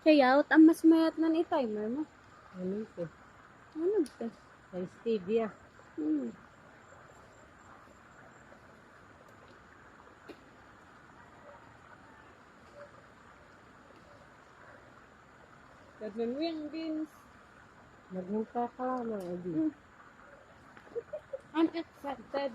Sayaw, tamas mayat nan i-timer mo. Ano ito? Ano ito? Ay, stevia. Hmm. Nagmimiyang beans. Naghinta ka lang, Adi. I'm excited.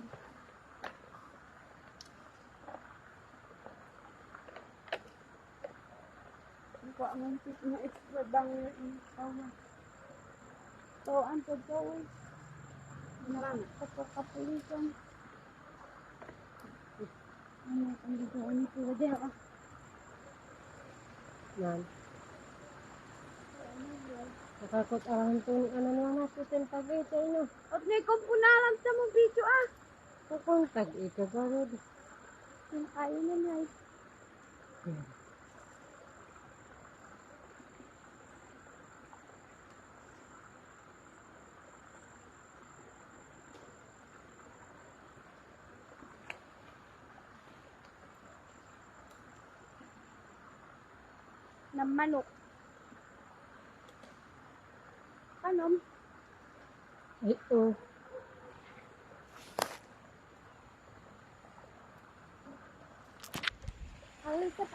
Ako ang tip na extra banger in tawa. So, ang pagkawin. Nakakapulisan. Ano, ang gagawin ni Kuya Dera. Yan. Nakakot arahan ito ni ano naman natin pag-ito, ino. At may kumpunalan sa mong video ah. Kung tag-ito ba, Rod? Yung kayo na na. Na manok. Kanom. Ito. Alikat